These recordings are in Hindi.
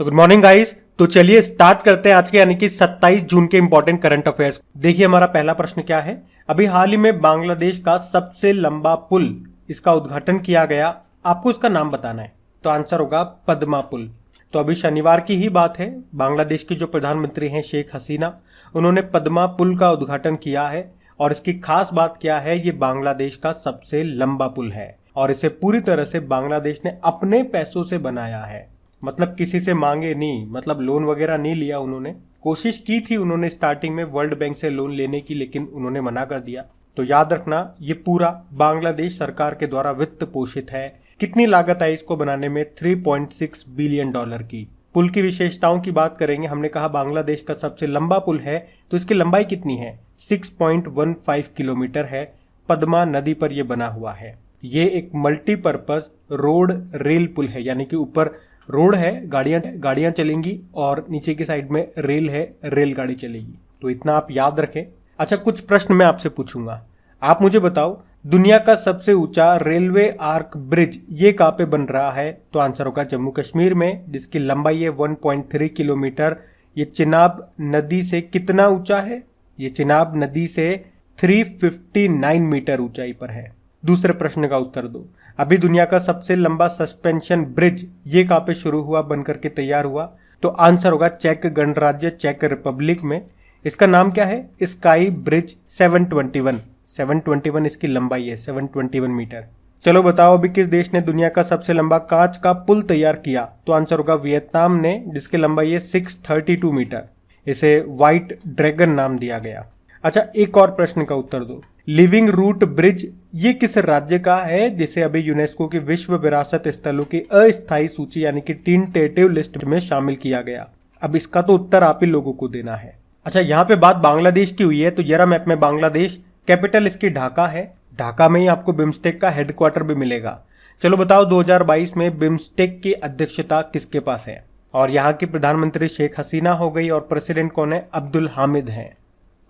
So good morning guys. तो चलिए स्टार्ट करते हैं आज के यानी कि 27 जून के इंपॉर्टेंट करंट अफेयर्स। देखिए हमारा पहला प्रश्न क्या है। अभी हाल ही में बांग्लादेश का सबसे लंबा पुल इसका उद्घाटन किया गया, आपको इसका नाम बताना है। तो आंसर होगा पद्मा पुल। तो अभी शनिवार की ही बात है, बांग्लादेश की जो प्रधानमंत्री हैं शेख हसीना, उन्होंने पद्मा पुल का उद्घाटन किया है। और इसकी खास बात क्या है, ये बांग्लादेश का सबसे लंबा पुल है और इसे पूरी तरह से बांग्लादेश ने अपने पैसों से बनाया है। मतलब किसी से मांगे नहीं, मतलब लोन वगैरह नहीं लिया उन्होंने। कोशिश की थी उन्होंने स्टार्टिंग में वर्ल्ड बैंक से लोन लेने की, लेकिन उन्होंने मना कर दिया। तो याद रखना, ये पूरा बांग्लादेश सरकार के द्वारा वित्त पोषित है। कितनी लागत आई इसको बनाने में? 3.6 बिलियन डॉलर की। पुल की विशेषताओं की बात करेंगे। हमने कहा बांग्लादेश का सबसे लंबा पुल है, तो इसकी लंबाई कितनी है? 6.15 किलोमीटर है। पद्मा नदी पर यह बना हुआ है। ये एक मल्टीपर्पज रोड रेल पुल है, यानी कि ऊपर रोड है, गाड़ियां चलेंगी और नीचे की साइड में रेल है, रेलगाड़ी चलेगी। तो इतना आप याद रखें। अच्छा, कुछ प्रश्न मैं आपसे पूछूंगा, आप मुझे बताओ दुनिया का सबसे ऊंचा रेलवे आर्क ब्रिज ये कहाँ पे बन रहा है? तो आंसर होगा जम्मू कश्मीर में, जिसकी लंबाई है 1.3 किलोमीटर। ये चिनाब नदी से कितना ऊंचा है? ये चिनाब नदी से 359 मीटर ऊंचाई पर है। दूसरे प्रश्न का उत्तर दो। अभी दुनिया का सबसे लंबा सस्पेंशन ब्रिज ये कहाँ पे शुरू हुआ, बनकर के तैयार हुआ? तो आंसर होगा चेक गणराज्य, चेक रिपब्लिक में। इसका नाम क्या है? स्काई ब्रिज 721 इसकी लंबाई है, 721 मीटर। चलो बताओ अभी किस देश ने दुनिया का सबसे लंबा कांच का पुल तैयार किया? तो आंसर होगा वियतनाम ने, जिसकी लंबाई है 632 मीटर। इसे व्हाइट ड्रैगन नाम दिया गया। अच्छा, एक और प्रश्न का उत्तर दो। लिविंग रूट ब्रिज ये किस राज्य का है जिसे अभी यूनेस्को की विश्व विरासत स्थलों की अस्थायी सूची यानी कि टेंटेटिव लिस्ट में शामिल किया गया? अब इसका तो उत्तर आप ही लोगों को देना है। अच्छा, यहाँ पे बात बांग्लादेश की हुई है, तो जरा मैप में बांग्लादेश, कैपिटल इसकी ढाका है। ढाका में ही आपको बिम्स्टेक का हेडक्वार्टर भी मिलेगा। चलो बताओ 2022 में बिम्स्टेक की अध्यक्षता किसके पास है? और यहाँ की प्रधानमंत्री शेख हसीना हो गई और प्रेसिडेंट कौन है? अब्दुल हामिद हैं।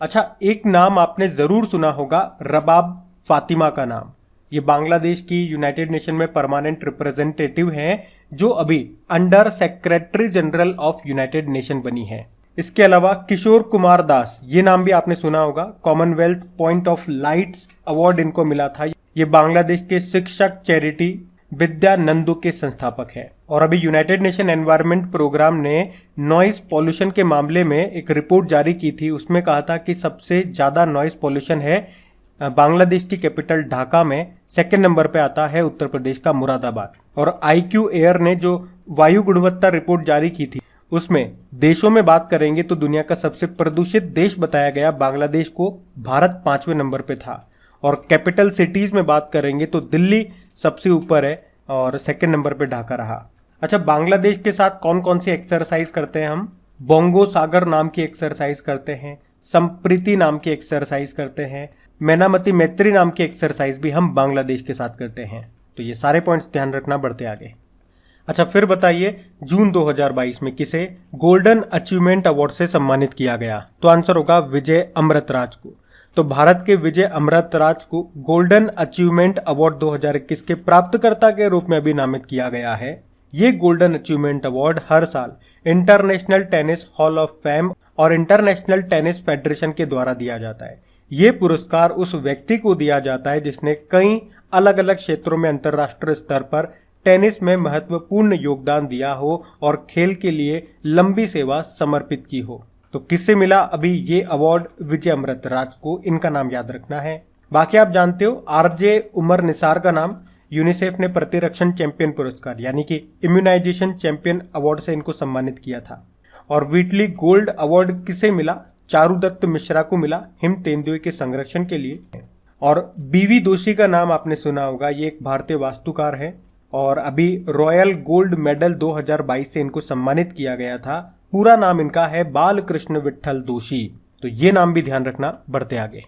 अच्छा, एक नाम आपने जरूर सुना होगा, रबाब फातिमा का नाम। ये बांग्लादेश की यूनाइटेड नेशन में परमानेंट रिप्रेजेंटेटिव हैं, जो अभी under secretary general of United nation बनी है। इसके अलावा किशोर कुमार दास, ये नाम भी आपने सुना होगा। Commonwealth point of lights award इनको मिला था। ये बांग्लादेश के शिक्षक चैरिटी विद्यानंदो के संस्थापक हैं। और अभी यूनाइटेड नेशन एनवायरनमेंट प्रोग्राम ने नॉइस पॉल्यूशन के मामले में एक रिपोर्ट जारी की थी। उसमें कहा था कि सबसे ज्यादा नॉइस पॉल्यूशन है बांग्लादेश की कैपिटल ढाका में। सेकंड नंबर पे आता है उत्तर प्रदेश का मुरादाबाद। और IQ एयर ने जो वायु गुणवत्ता रिपोर्ट जारी की थी, उसमें देशों में बात करेंगे तो दुनिया का सबसे प्रदूषित देश बताया गया बांग्लादेश को। भारत 5वें नंबर पे था। और कैपिटल सिटीज में बात करेंगे तो दिल्ली सबसे ऊपर है और सेकंड नंबर पे ढाका रहा। अच्छा, बांग्लादेश के साथ कौन कौन सी एक्सरसाइज करते हैं हम? बोंगो सागर नाम की एक्सरसाइज करते हैं, संप्रीति नाम की एक्सरसाइज करते हैं, मैनामती मैत्री नाम की एक्सरसाइज भी हम बांग्लादेश के साथ करते हैं। तो ये सारे पॉइंट्स ध्यान रखना, बढ़ते आगे। अच्छा, फिर बताइए जून 2022 में किसे गोल्डन अचीवमेंट अवार्ड से सम्मानित किया गया? तो आंसर होगा विजय अमृतराज को। तो भारत के विजय अमृतराज को गोल्डन अचीवमेंट अवार्ड 2021 के प्राप्तकर्ता के रूप में अभी नामित किया गया है। ये गोल्डन अचीवमेंट अवार्ड हर साल international tennis hall of fame और इंटरनेशनल टेनिस फेडरेशन के द्वारा दिया जाता है। ये पुरस्कार उस व्यक्ति को दिया जाता है जिसने कई अलग अलग क्षेत्रों में अंतर्राष्ट्रीय स्तर पर टेनिस में महत्वपूर्ण योगदान दिया हो और खेल के लिए लंबी सेवा समर्पित की हो। तो किससे मिला अभी ये अवार्ड? विजय अमृतराज को। इनका नाम याद रखना है। बाकी आप जानते हो RJ उमर निसार का नाम यूनिसेफ ने प्रतिरक्षण चैंपियन पुरस्कार यानी कि इम्यूनाइजेशन चैंपियन अवार्ड से इनको सम्मानित किया था। और व्हीटली गोल्ड अवार्ड किसे मिला? चारुदत्त मिश्रा को मिला, हिम तेंदुए के संरक्षण के लिए। और BV दोषी का नाम आपने सुना होगा, ये एक भारतीय वास्तुकार है और अभी रॉयल गोल्ड मेडल 2022 से इनको सम्मानित किया गया था। पूरा नाम इनका है बालकृष्ण विट्ठल दोषी। तो ये नाम भी ध्यान रखना, बढ़ते आगे।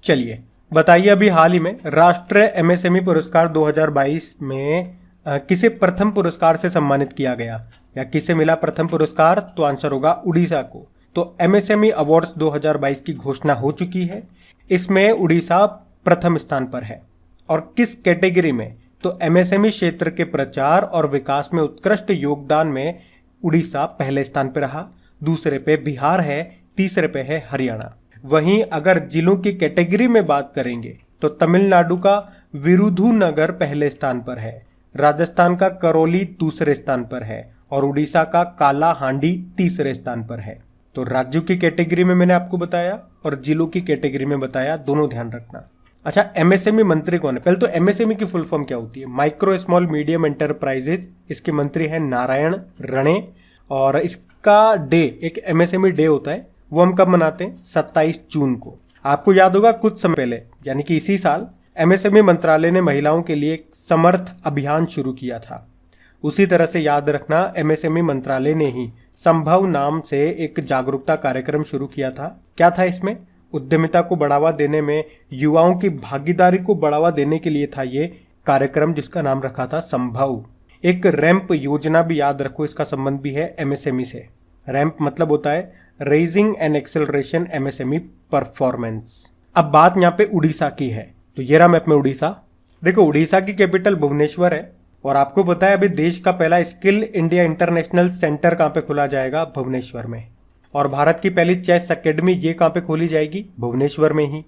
चलिए बताइए अभी हाल ही में राष्ट्रीय MSME पुरस्कार 2022 में किसे प्रथम पुरस्कार से सम्मानित किया गया या किसे मिला प्रथम पुरस्कार? तो आंसर होगा उड़ीसा को। तो MSME अवार्ड्स 2022 की घोषणा हो चुकी है। इसमें उड़ीसा प्रथम स्थान पर है। और किस कैटेगरी में? तो MSME क्षेत्र के प्रचार और विकास में उत्कृष्ट योगदान में उड़ीसा पहले स्थान पे रहा, दूसरे पे बिहार है, तीसरे पे है हरियाणा। वहीं अगर जिलों की कैटेगरी में बात करेंगे तो तमिलनाडु का विरुधुनगर पहले स्थान पर है, राजस्थान का करौली दूसरे स्थान पर है और उड़ीसा का कालाहांडी तीसरे स्थान पर है। तो राज्यों की कैटेगरी में मैंने आपको बताया और जिलों की कैटेगरी में बताया, दोनों ध्यान रखना। अच्छा, एमएसएमई मंत्री कौन है? पहले तो एमएसएमई की फुल फॉर्म क्या होती है? Micro small medium enterprises. इसके मंत्री हैं नारायण रणे और इसका डे, एक एमएसएमई डे होता है, वो हम कब मनाते हैं? 27 जून को। आपको याद होगा कुछ समय पहले यानी कि इसी साल एमएसएमई मंत्रालय ने महिलाओं के लिए एक समर्थ अभियान शुरू किया था। उसी तरह से याद रखना, एमएसएमई मंत्रालय ने ही संभव नाम से एक जागरूकता कार्यक्रम शुरू किया था। क्या था इसमें? उद्यमिता को बढ़ावा देने में युवाओं की भागीदारी को बढ़ावा देने के लिए था ये कार्यक्रम, जिसका नाम रखा था संभव। एक रैंप योजना भी याद रखो, इसका संबंध भी है एमएसएमई से। रैंप मतलब होता है raising and acceleration MSME performance. अब बात यहाँ पे उड़ीसा की है, तो ये रहा मैप में उड़ीसा। देखो, उड़ीसा की कैपिटल भुवनेश्वर है और आपको पता है अभी देश का पहला स्किल इंडिया इंटरनेशनल सेंटर कहाँ पे खोला जाएगा? भुवनेश्वर में। और भारत की पहली चेस अकेडमी ये कहाँ पे खोली जाएगी? भुवनेश्वर में ही।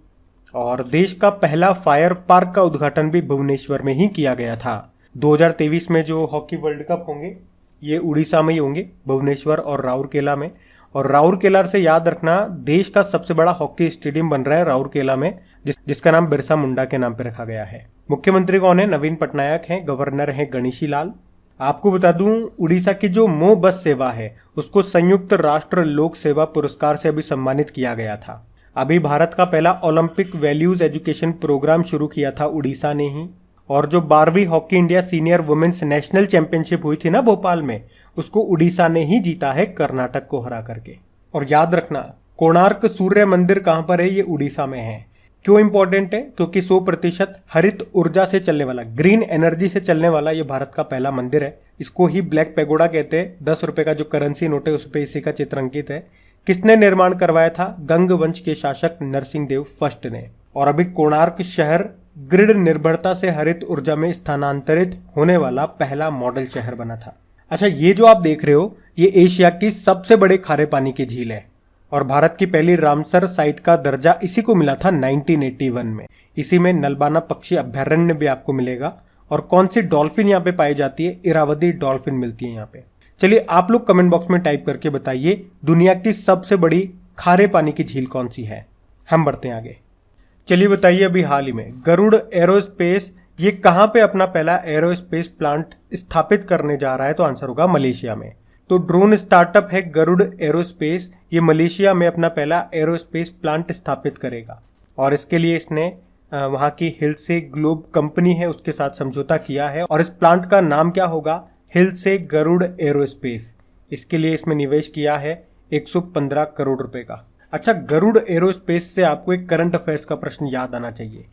और देश का पहला फायर पार्क का उद्घाटन भी भुवनेश्वर में ही किया गया था। 2023 में जो हॉकी वर्ल्ड कप होंगे ये उड़ीसा में ही होंगे, भुवनेश्वर और राउरकेला में। और राउरकेला से याद रखना, देश का सबसे बड़ा हॉकी स्टेडियम बन रहा है राउरकेला में, जिसका नाम बिरसा मुंडा के नाम पे रखा गया है। मुख्यमंत्री कौन है? नवीन पटनायक हैं। गवर्नर हैं गणेशी लाल। आपको बता दूं, उड़ीसा की जो मो बस सेवा है उसको संयुक्त राष्ट्र लोक सेवा पुरस्कार से अभी सम्मानित किया गया था। अभी भारत का पहला ओलंपिक वैल्यूज एजुकेशन प्रोग्राम शुरू किया था उड़ीसा ने ही। और जो 12वीं hockey India senior women's national championship हुई थी ना भोपाल में, उसको उड़ीसा ने ही जीता है कर्नाटक को हरा करके। और याद रखना, कोणार्क सूर्य मंदिर कहां पर है? ये उड़ीसा में है। क्यों इंपॉर्टेंट है? क्योंकि 100% हरित ऊर्जा से चलने वाला, ग्रीन एनर्जी से चलने वाला ये भारत का पहला मंदिर है। इसको ही ब्लैक पैगोडा कहते हैं। 10 रुपए का जो करेंसी नोट है उस पर इसी का चित्र अंकित है। किसने निर्माण करवाया था? गंग वंश के शासक नरसिंह देव फर्स्ट ने। और अभी कोणार्क शहर ग्रिड निर्भरता से हरित ऊर्जा में स्थानांतरित होने वाला पहला मॉडल शहर बना था। अच्छा, ये जो आप देख रहे हो ये एशिया की सबसे बड़े खारे पानी की झील है और भारत की पहली रामसर साइट का दर्जा इसी को मिला था 1981 में। इसी में नलबाना पक्षी अभ्यारण्य भी आपको मिलेगा। और कौन सी डॉल्फिन यहाँ पे पाई जाती है? इरावदी डॉल्फिन मिलती है यहाँ पे। चलिए आप लोग कमेंट बॉक्स में टाइप करके बताइए दुनिया की सबसे बड़ी खारे पानी की झील कौन सी है। हम बढ़ते हैं आगे। चलिए बताइए, अभी हाल ही में गरुड़ एरोस्पेस ये कहां पे अपना पहला एरोस्पेस प्लांट स्थापित करने जा रहा है? तो आंसर होगा मलेशिया में। तो ड्रोन स्टार्टअप है गरुड़ एरोस्पेस, ये मलेशिया में अपना पहला एरोस्पेस प्लांट स्थापित करेगा और इसके लिए इसने वहां की हिलसे ग्लोब कंपनी है उसके साथ समझौता किया है। और इस प्लांट का नाम क्या होगा? हिलसे गरुड़ एरोस्पेस। इसके लिए इसमें निवेश किया है 115 करोड़ रुपए का। अच्छा, गरुड़ एरोस्पेस से आपको एक करंट अफेयर्स का प्रश्न याद आना चाहिए।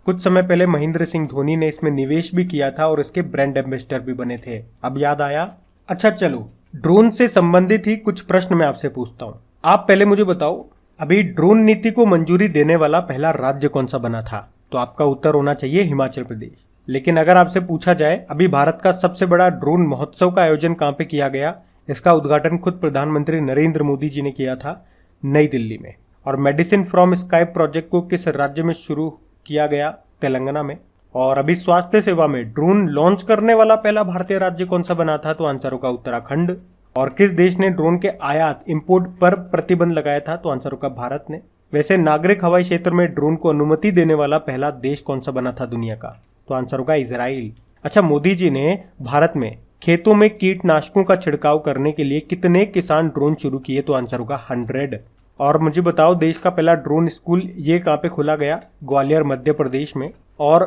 कुछ समय पहले महेंद्र सिंह धोनी ने इसमें निवेश भी किया था और इसके ब्रांड एम्बेसडर भी बने थे। अब याद आया? अच्छा चलो, ड्रोन से संबंधित ही कुछ प्रश्न मैं आपसे पूछता हूँ। आप पहले मुझे बताओ, अभी ड्रोन नीति को मंजूरी देने वाला पहला राज्य कौन सा बना था? तो आपका उत्तर होना चाहिए हिमाचल प्रदेश। लेकिन अगर आपसे पूछा जाए अभी भारत का सबसे बड़ा ड्रोन महोत्सव का आयोजन कहाँ पे किया गया? इसका उद्घाटन खुद प्रधानमंत्री नरेंद्र मोदी जी ने किया था नई दिल्ली में। और मेडिसिन फ्रॉम स्काई प्रोजेक्ट को किस राज्य में शुरू किया गया? तेलंगाना में। और अभी स्वास्थ्य सेवा में ड्रोन लॉन्च करने वाला पहला भारतीय राज्य कौन सा बना था? तो आंसर होगा उत्तराखंड। और किस देश ने ड्रोन के आयात इंपोर्ट पर प्रतिबंध लगाया था? तो आंसर होगा भारत ने। वैसे नागरिक हवाई क्षेत्र में ड्रोन को अनुमति देने वाला पहला देश कौन सा बना था दुनिया का? तो आंसर होगा इजराइल। अच्छा, मोदी जी ने भारत में खेतों में कीटनाशकों का छिड़काव करने के लिए कितने किसान ड्रोन शुरू किए? तो आंसर होगा 100। और मुझे बताओ, देश का पहला ड्रोन स्कूल ये कहाँ पे खोला गया? ग्वालियर मध्य प्रदेश में। और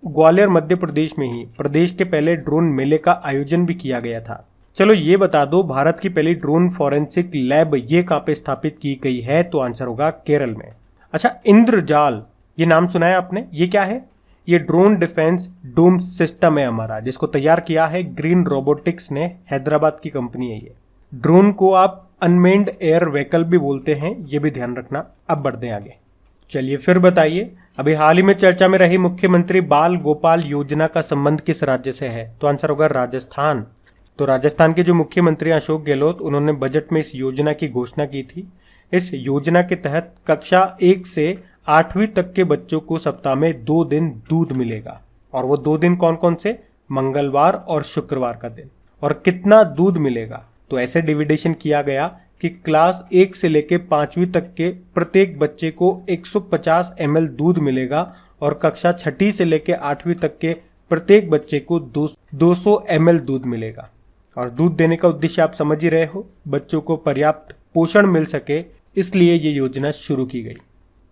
ग्वालियर मध्य प्रदेश में ही प्रदेश के पहले ड्रोन मेले का आयोजन भी किया गया था। चलो ये बता दो, भारत की पहली ड्रोन फॉरेंसिक लैब ये कहाँ पे स्थापित की गई है? तो आंसर होगा केरल में। अच्छा, इंद्रजाल ये नाम सुना है आपने? ये क्या है? ये ड्रोन डिफेंस डोम सिस्टम है हमारा, जिसको तैयार किया है ग्रीन रोबोटिक्स ने, हैदराबाद की कंपनी है ये। ड्रोन को आप अनमेन्ड एयर व्हीकल भी बोलते हैं, ये भी ध्यान रखना। अब बढ़ते हैं आगे। चलिए फिर बताइए, अभी हाल ही में चर्चा में रही मुख्यमंत्री बाल गोपाल योजना का संबंध किस राज्य से है? तो आंसर होगा राजस्थान। तो राजस्थान के जो मुख्यमंत्री अशोक गहलोत, उन्होंने बजट में इस योजना की घोषणा की थी। इस योजना के तहत कक्षा 1 से 8वीं तक के बच्चों को सप्ताह में 2 दिन दूध मिलेगा। और वो 2 दिन कौन कौन से? मंगलवार और शुक्रवार का दिन। और कितना दूध मिलेगा? तो ऐसे डिविडेशन किया गया कि क्लास 1 से लेके 5वीं तक के प्रत्येक बच्चे को 150 ml दूध मिलेगा और कक्षा 6ठी से लेके 8वीं तक के प्रत्येक बच्चे को 200 ml दूध मिलेगा। और दूध देने का उद्देश्य आप समझ ही रहे हो, बच्चों को पर्याप्त पोषण मिल सके, इसलिए ये योजना शुरू की गई।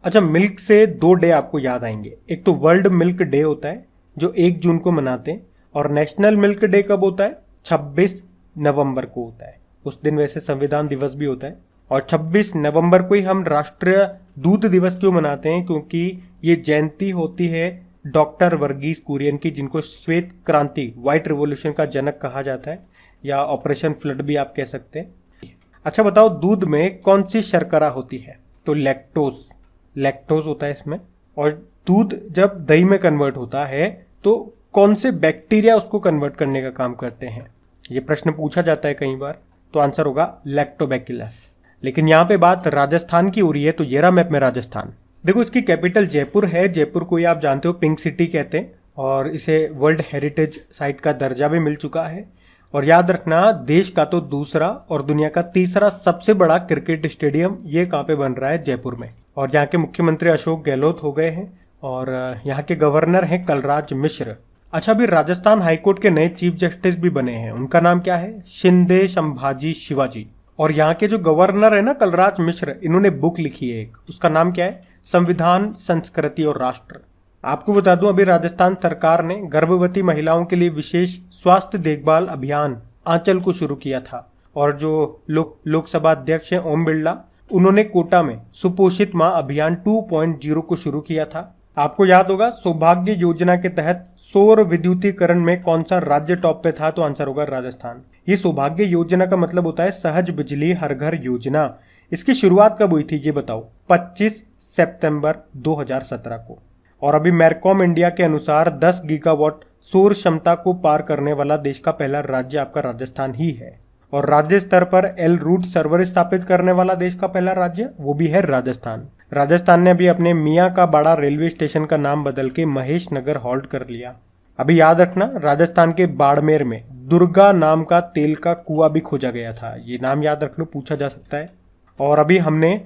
अच्छा, मिल्क से 2 डे आपको याद आएंगे। एक तो वर्ल्ड मिल्क डे होता है जो 1 जून को मनाते हैं, और नेशनल मिल्क डे कब होता है? 26 नवंबर को होता है। उस दिन वैसे संविधान दिवस भी होता है। और 26 नवंबर को ही हम राष्ट्रीय दूध दिवस क्यों मनाते हैं? क्योंकि ये जयंती होती है डॉक्टर वर्गीस कुरियन की, जिनको श्वेत क्रांति, व्हाइट रिवॉल्यूशन का जनक कहा जाता है, या ऑपरेशन फ्लड भी आप कह सकते हैं। अच्छा बताओ, दूध में कौन सी शर्करा होती है? तो लैक्टोज होता है इसमें। और दूध जब दही में कन्वर्ट होता है तो कौन से बैक्टीरिया उसको कन्वर्ट करने का काम करते हैं? ये प्रश्न पूछा जाता है कई बार। तो आंसर होगा लैक्टोबैसिलस। लेकिन यहाँ पे बात राजस्थान की हो रही है, तो ये रहा मैप में राजस्थान। देखो, इसकी कैपिटल जयपुर है। जयपुर को ही आप जानते हो पिंक सिटी कहते हैं, और इसे वर्ल्ड हेरिटेज साइट का दर्जा भी मिल चुका है। और याद रखना, देश का तो दूसरा और दुनिया का तीसरा सबसे बड़ा क्रिकेट स्टेडियम ये कहाँ पे बन रहा है? जयपुर में। और यहाँ के मुख्यमंत्री अशोक गहलोत हो गए हैं, और यहाँ के गवर्नर हैं कलराज मिश्र। अच्छा, अभी राजस्थान हाईकोर्ट के नए चीफ जस्टिस भी बने हैं। उनका नाम क्या है? शिंदे संभाजी शिवाजी। और यहाँ के जो गवर्नर है ना कलराज मिश्र, इन्होंने बुक लिखी है एक, उसका नाम क्या है? संविधान, संस्कृति और राष्ट्र। आपको बता दूं, अभी राजस्थान सरकार ने गर्भवती महिलाओं के लिए विशेष स्वास्थ्य देखभाल अभियान आंचल को शुरू किया था। और जो लोकसभा अध्यक्ष हैं ओम बिरला, उन्होंने कोटा में सुपोषित मां अभियान 2.0 को शुरू किया था। आपको याद होगा, सौभाग्य योजना के तहत सौर विद्युतीकरण में कौन सा राज्य टॉप पे था? तो आंसर होगा राजस्थान। ये सौभाग्य योजना का मतलब होता है सहज बिजली हर घर योजना। इसकी शुरुआत कब हुई थी ये बताओ? 25 सितंबर 2017 को। और अभी मैरकॉम इंडिया के अनुसार 10 गीगावाट सौर क्षमता को पार करने वाला देश का पहला राज्य आपका राजस्थान ही है। और राज्य स्तर पर एल रूट सर्वर स्थापित करने वाला देश का पहला राज्य वो भी है राजस्थान। राजस्थान ने अभी अपने मियाँ का बाड़ा रेलवे स्टेशन का नाम बदल के महेश नगर हॉल्ट कर लिया। अभी याद रखना, राजस्थान के बाड़मेर में दुर्गा नाम का तेल का कुआं भी खोजा गया था। ये नाम याद रख लो, पूछा जा सकता है। और अभी हमने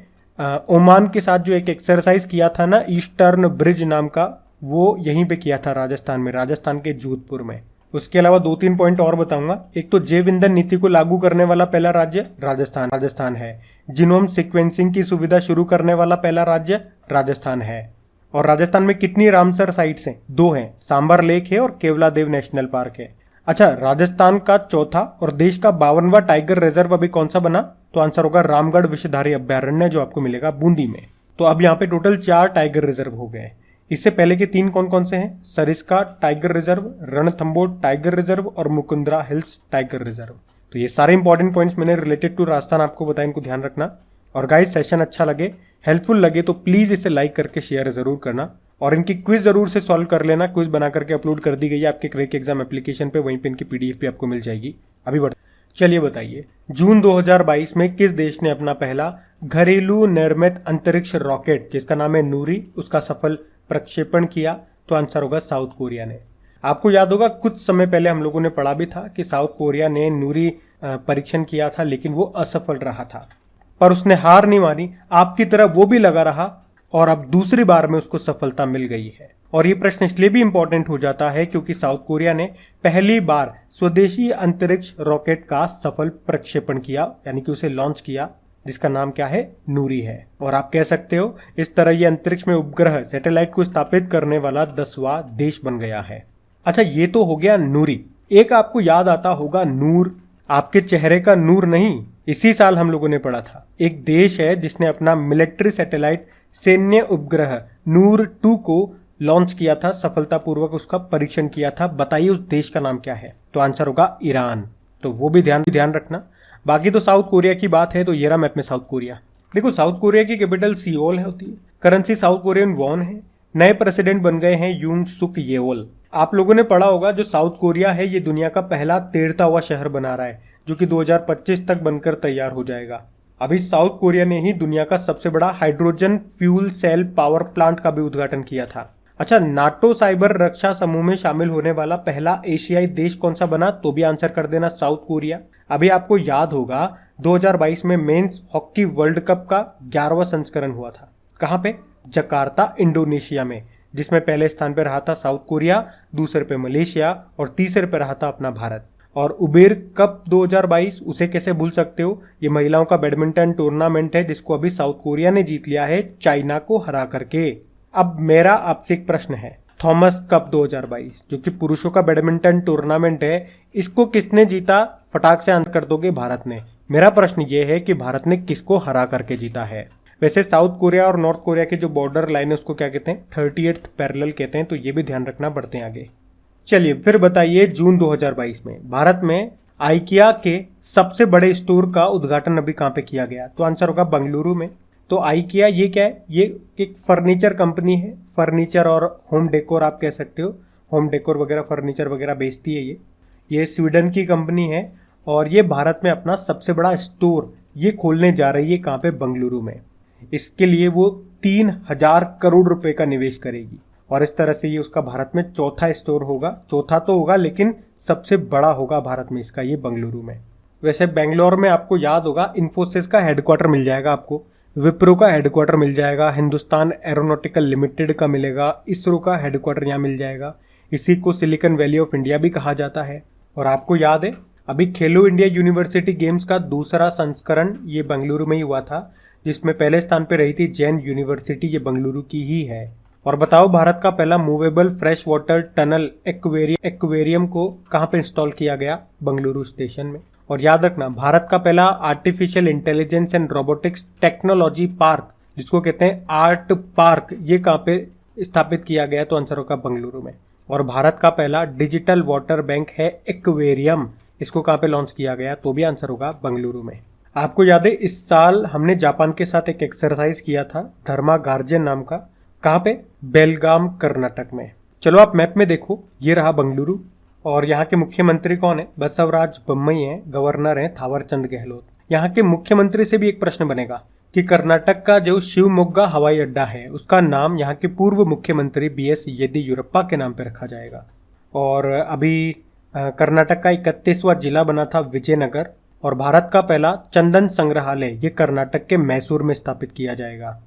ओमान के साथ जो एक एक्सरसाइज किया था ना, ईस्टर्न ब्रिज नाम का, वो यहीं पे किया था राजस्थान में, राजस्थान के जोधपुर में। उसके अलावा 2-3 पॉइंट और बताऊंगा। एक तो जैव ईंधन नीति को लागू करने वाला पहला राज्य राजस्थान है। जीनोम सीक्वेंसिंग की सुविधा शुरू करने वाला पहला राज्य राजस्थान है। और राजस्थान में कितनी रामसर साइट्स हैं? 2 हैं, सांबर लेक है और केवलादेव नेशनल पार्क है। अच्छा, राजस्थान का चौथा और देश का 52वां टाइगर रिजर्व अभी कौन सा बना? तो आंसर होगा रामगढ़ विषधारी अभ्यारण्य, जो आपको मिलेगा बूंदी में। तो अब यहाँ पे टोटल 4 टाइगर रिजर्व हो गए। इससे पहले के 3 कौन कौन से हैं? Sariska tiger reserve, Ranthambore tiger reserve और मुकुंदरा हिल्स टाइगर रिजर्व। तो ये सारे इंपॉर्टेंट पॉइंट्स मैंने रिलेटेड टू राजस्थान आपको बताया, इनको ध्यान रखना। और गाइस, सेशन अच्छा लगे, हेल्पफुल लगे तो प्लीज इसे लाइक करके शेयर जरूर करना, और इनकी क्विज जरूर से सॉल्व कर लेना। क्विज बना करके अपलोड कर दी गई है आपके क्रैक एग्जाम एप्लीकेशन पे, वहीं पे इनकी पीडीएफ भी आपको मिल जाएगी। अभी चलिए बताइए, जून 2022 में किस देश ने अपना पहला घरेलू निर्मित अंतरिक्ष रॉकेट, जिसका नाम है नूरी, उसका सफल प्रक्षेपण किया? तो आंसर होगा साउथ कोरिया ने। आपको याद होगा, कुछ समय पहले हम लोगों ने पढ़ा भी था कि साउथ कोरिया ने नूरी परीक्षण किया था, लेकिन वो असफल रहा था। पर उसने हार नहीं मानी, आपकी तरह वो भी लगा रहा, और अब दूसरी बार में उसको सफलता मिल गई है। और ये प्रश्न इसलिए भी इंपॉर्टेंट हो जाता है क्योंकि साउथ कोरिया ने पहली बार स्वदेशी अंतरिक्ष रॉकेट का सफल प्रक्षेपण किया, यानी कि उसे लॉन्च किया, जिसका नाम क्या है? नूरी है। और आप कह सकते हो इस तरह ये अंतरिक्ष में उपग्रह सैटेलाइट को स्थापित करने वाला 10वां देश बन गया है। अच्छा, ये तो हो गया नूरी। एक आपको याद आता होगा नूर, आपके चेहरे का नूर नहीं, इसी साल हम लोगों ने पढ़ा था। एक देश है जिसने अपना मिलिट्री सैटेलाइट सैन्य उपग्रह नूर 2 को लॉन्च किया था, सफलतापूर्वक उसका परीक्षण किया था। बताइए उस देश का नाम क्या है? तो आंसर होगा ईरान। तो वो भी ध्यान रखना। बाकी तो साउथ कोरिया की बात है, तो ये रहा मैप में साउथ कोरिया। देखो, साउथ कोरिया की कैपिटल सियोल होती है, करेंसी साउथ कोरियन वॉन है। नए प्रेसिडेंट बन गए हैं यून सुक येओल। आप लोगों ने पढ़ा होगा जो साउथ कोरिया है ये दुनिया का पहला तैरता हुआ शहर बना रहा है, जो कि 2025 तक बनकर तैयार हो जाएगा। अभी साउथ कोरिया ने ही दुनिया का सबसे बड़ा hydrogen fuel cell power plant का भी उद्घाटन किया था। अच्छा, नाटो साइबर रक्षा समूह में शामिल होने वाला पहला एशियाई देश कौन सा बना, तो भी आंसर कर देना साउथ कोरिया। अभी आपको याद होगा 2022 में मेंस हॉकी वर्ल्ड कप का 11वां संस्करण हुआ था। कहां पे? जकार्ता, इंडोनेशिया में, जिसमें पहले स्थान पर रहा था साउथ कोरिया, दूसरे पे मलेशिया और तीसरे पे रहा था अपना भारत। और उबेर कप 2022 उसे कैसे भूल सकते हो, ये महिलाओं का बैडमिंटन टूर्नामेंट है जिसको अभी साउथ कोरिया ने जीत लिया है चाइना को हरा करके। अब मेरा आपसे एक प्रश्न है, थॉमस कप 2022 जो कि पुरुषों का बैडमिंटन टूर्नामेंट है, इसको किसने जीता? फटाक से आंसर कर दोगे, भारत ने। मेरा प्रश्न ये है कि भारत ने किसको हरा करके जीता है? वैसे साउथ कोरिया और नॉर्थ कोरिया के जो बॉर्डर लाइन है उसको क्या कहते हैं? 38th पैरेलल कहते हैं, तो ये भी ध्यान रखना। बढ़ते हैं आगे। चलिए फिर बताइए, जून 2022 में भारत में आइकिया के सबसे बड़े स्टोर का उद्घाटन अभी कहाँ पे किया गया? तो आंसर होगा बेंगलुरु में। तो आइकिया ये क्या है? ये एक फर्नीचर कंपनी है, फर्नीचर और होम डेकोर आप कह सकते हो, होम डेकोर वगैरह फर्नीचर वगैरह बेचती है ये स्वीडन की कंपनी है और ये भारत में अपना सबसे बड़ा स्टोर ये खोलने जा रही है। कहाँ पे? बेंगलुरु में। इसके लिए वो 3000 करोड़ रुपए का निवेश करेगी और इस तरह से ये उसका भारत में चौथा स्टोर होगा। चौथा तो होगा लेकिन सबसे बड़ा होगा भारत में इसका, ये बेंगलुरु में। वैसे बेंगलोर में आपको याद होगा इन्फोसिस का हेडक्वार्टर मिल जाएगा आपको, विप्रो का हेडक्वार्टर मिल जाएगा, हिंदुस्तान एरोनॉटिकल लिमिटेड का मिलेगा, इसरो का हेडक्वार्टर यहाँ मिल जाएगा। इसी को सिलिकॉन वैली ऑफ इंडिया भी कहा जाता है। और आपको याद है अभी खेलो इंडिया यूनिवर्सिटी गेम्स का दूसरा संस्करण ये बेंगलुरु में ही हुआ था, जिसमें पहले स्थान पर रही थी जैन यूनिवर्सिटी, ये बेंगलुरु की ही है। और बताओ भारत का पहला movable fresh water tunnel aquarium को कहाँ पे इंस्टॉल किया गया? बेंगलुरु स्टेशन में। और याद रखना, भारत का पहला artificial intelligence and robotics technology park जिसको कहते हैं आर्ट पार्क, ये कहाँ पे स्थापित किया गया? तो आंसर होगा बेंगलुरु में। और भारत का पहला डिजिटल वाटर बैंक है एक्वेरियम, इसको कहाँ पे लॉन्च किया गया? तो भी आंसर होगा बेंगलुरु में। आपको याद है इस साल हमने जापान के साथ एक एक्सरसाइज किया था धर्मा गार्जियन नाम का, कहाँ पे? बेलगाम कर्नाटक में। चलो आप मैप में देखो, ये रहा बेंगलुरु और यहाँ के मुख्यमंत्री कौन है? बसवराज बोम्मई है, गवर्नर है थावरचंद गहलोत। यहाँ के मुख्यमंत्री से भी एक प्रश्न बनेगा कि कर्नाटक का जो शिवमोग्गा हवाई अड्डा है उसका नाम यहाँ के पूर्व मुख्यमंत्री BS येदियुरप्पा के नाम पे रखा जाएगा। और अभी कर्नाटक का 31वां जिला बना था विजयनगर और भारत का पहला चंदन संग्रहालय ये कर्नाटक के मैसूर में स्थापित किया जाएगा।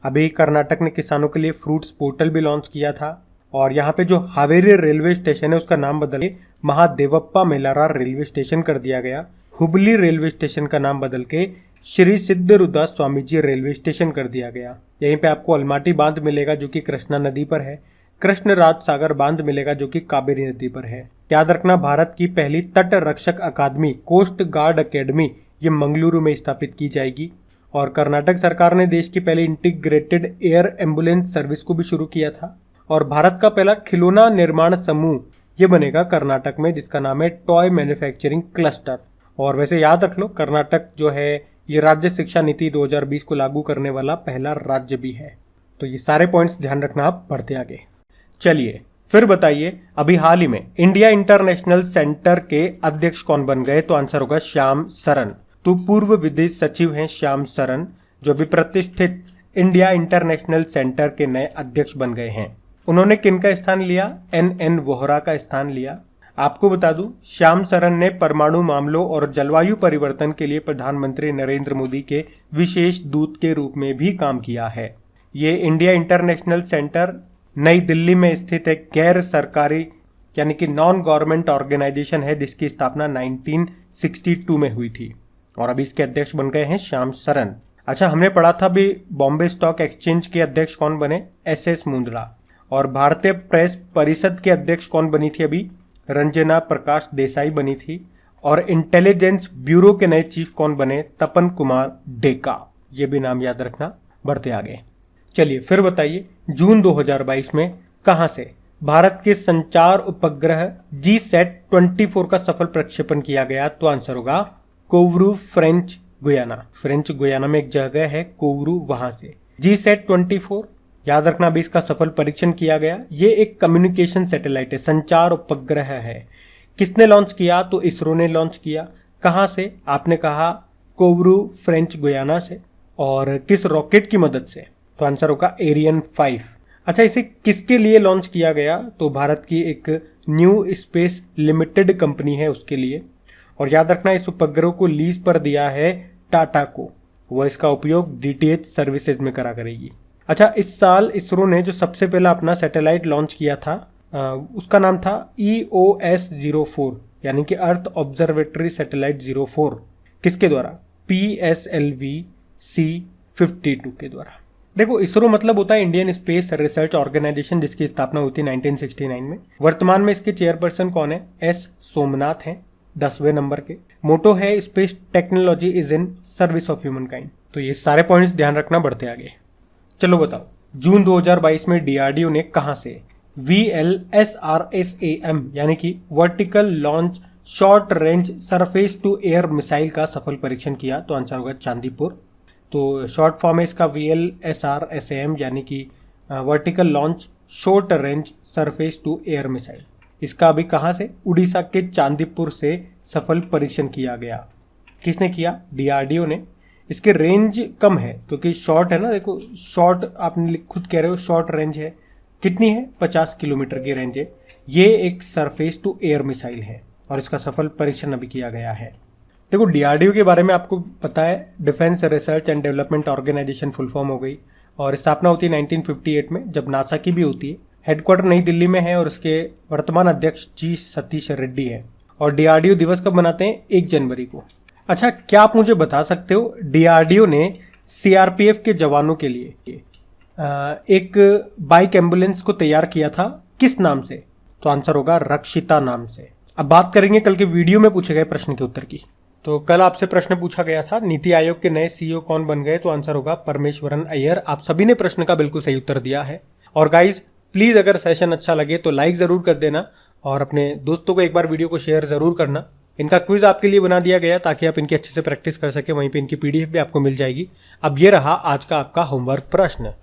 अभी कर्नाटक ने किसानों के लिए फ्रूट्स पोर्टल भी लॉन्च किया था और यहाँ पे जो हावेरी रेलवे स्टेशन है उसका नाम बदल के महादेवप्पा मेलारा रेलवे स्टेशन कर दिया गया। हुबली रेलवे स्टेशन का नाम बदल के श्री सिद्धरुदा स्वामी जी रेलवे स्टेशन कर दिया गया। यहीं पे आपको अलमाटी बांध मिलेगा जो कि कृष्णा नदी पर है, कृष्ण राज सागर बांध मिलेगा जो कि कावेरी नदी पर है। याद रखना, भारत की पहली तट रक्षक अकादमी कोस्ट गार्ड अकेडमी ये मंगलुरु में स्थापित की जाएगी। और कर्नाटक सरकार ने देश की पहली इंटीग्रेटेड एयर एम्बुलेंस सर्विस को भी शुरू किया था। और भारत का पहला खिलौना निर्माण समूह ये बनेगा कर्नाटक में जिसका नाम है टॉय मैन्युफैक्चरिंग क्लस्टर। और वैसे याद रख लो, कर्नाटक जो है ये राज्य शिक्षा नीति 2020 को लागू करने वाला पहला राज्य भी है। तो ये सारे पॉइंट्स ध्यान रखना। आप बढ़ते आगे। चलिए फिर बताइए, अभी हाल ही में इंडिया इंटरनेशनल सेंटर के अध्यक्ष कौन बन गए? तो आंसर होगा श्याम सरन। तो पूर्व विदेश सचिव हैं श्याम सरन, जो भी प्रतिष्ठित इंडिया इंटरनेशनल सेंटर के नए अध्यक्ष बन गए हैं। उन्होंने किनका स्थान लिया? NN वोहरा का स्थान लिया। आपको बता दूं, श्याम सरन ने परमाणु मामलों और जलवायु परिवर्तन के लिए प्रधानमंत्री नरेंद्र मोदी के विशेष दूत के रूप में भी काम किया है। ये इंडिया इंटरनेशनल सेंटर नई दिल्ली में स्थित एक गैर सरकारी यानी कि नॉन गवर्नमेंट ऑर्गेनाइजेशन है जिसकी स्थापना 1962 में हुई थी और अभी इसके अध्यक्ष बन गए हैं श्याम सरन। अच्छा, हमने पढ़ा था भी बॉम्बे स्टॉक एक्सचेंज के अध्यक्ष कौन बने? SS मुंदड़ा। और भारतीय प्रेस परिषद के अध्यक्ष कौन बनी थी? अभी रंजना प्रकाश देसाई बनी थी। और इंटेलिजेंस ब्यूरो के नए चीफ कौन बने? तपन कुमार डेका। ये भी नाम याद रखना। बढ़ते आगे। चलिए फिर बताइए, जून 2022 में कहां से भारत के संचार उपग्रह GSAT-24 का सफल प्रक्षेपण किया गया? तो आंसर होगा कोवरू, फ्रेंच गुयाना। फ्रेंच गुयाना में एक जगह है कोवरू, वहां से। GSAT-24 याद रखना अभी इसका सफल परीक्षण किया गया। ये एक कम्युनिकेशन सैटेलाइट है, संचार उपग्रह है। किसने लॉन्च किया? तो इसरो ने लॉन्च किया। कहाँ से? आपने कहा कोवरू फ्रेंच गुयाना से। और किस रॉकेट की मदद से? तो आंसर होगा एरियन 5। अच्छा, इसे किसके लिए लॉन्च किया गया? तो भारत की एक न्यू स्पेस लिमिटेड कंपनी है उसके लिए। और याद रखना इस उपग्रह को लीज पर दिया है टाटा को, वह इसका उपयोग डीटीएच सर्विसेज में करा करेगी। अच्छा, इस साल इसरो ने जो सबसे पहला अपना सैटेलाइट लॉन्च किया था उसका नाम था EOS-04 यानी कि अर्थ ऑब्जर्वेटरी सैटेलाइट 04। किसके द्वारा? PSLV-C52 के द्वारा। देखो, इसरो मतलब होता है इंडियन स्पेस रिसर्च ऑर्गेनाइजेशन, जिसकी स्थापना हुई थी 1969 में। वर्तमान में इसके चेयरपर्सन कौन है? S सोमनाथ हैं, 10वें नंबर के। मोटो है space technology is in service of human kind. तो ये सारे पॉइंट्स ध्यान रखना, बढ़ते आगे। चलो बताओ, जून 2022 में DRDO ने कहां से VLSRSAM यानी कि vertical launch short range surface to air missile का सफल परीक्षण किया? तो आंसर होगा चांदीपुर। तो शॉर्ट फॉर्म है इसका VLSRSAM यानी कि vertical launch short range surface to air missile. इसका अभी कहाँ से? उड़ीसा के चांदीपुर से सफल परीक्षण किया गया। किसने किया? DRDO ने। इसके रेंज कम है क्योंकि शॉर्ट है ना, देखो शॉर्ट आपने खुद कह रहे हो शॉर्ट रेंज है। कितनी है? 50 किलोमीटर की रेंज है। ये एक सरफेस टू एयर मिसाइल है और इसका सफल परीक्षण अभी किया गया है। देखो, DRDO के बारे में आपको पता है, defence research and development organisation full form हो गई। और स्थापना होती है 1958 में, जब नासा की भी होती है। हेडक्वार्टर नई दिल्ली में है और इसके वर्तमान अध्यक्ष जी सतीश रेड्डी है। और DRDO दिवस कब मनाते हैं? 1 जनवरी को। अच्छा, क्या आप मुझे बता सकते हो DRDO ने CRPF के जवानों के लिए एक बाइक एम्बुलेंस को तैयार किया था, किस नाम से? तो आंसर होगा रक्षिता नाम से। अब बात करेंगे कल के वीडियो में पूछे गए प्रश्न के उत्तर की। तो कल आपसे प्रश्न पूछा गया था, नीति आयोग के नए CEO कौन बन गए? तो आंसर होगा परमेश्वरन अय्यर। आप सभी ने प्रश्न का बिल्कुल सही उत्तर दिया है। और गाइज प्लीज, अगर सेशन अच्छा लगे तो लाइक जरूर कर देना और अपने दोस्तों को एक बार वीडियो को शेयर जरूर करना। इनका क्विज आपके लिए बना दिया गया ताकि आप इनकी अच्छे से प्रैक्टिस कर सके। वहीं पे इनकी PDF भी आपको मिल जाएगी। अब ये रहा आज का आपका होमवर्क प्रश्न।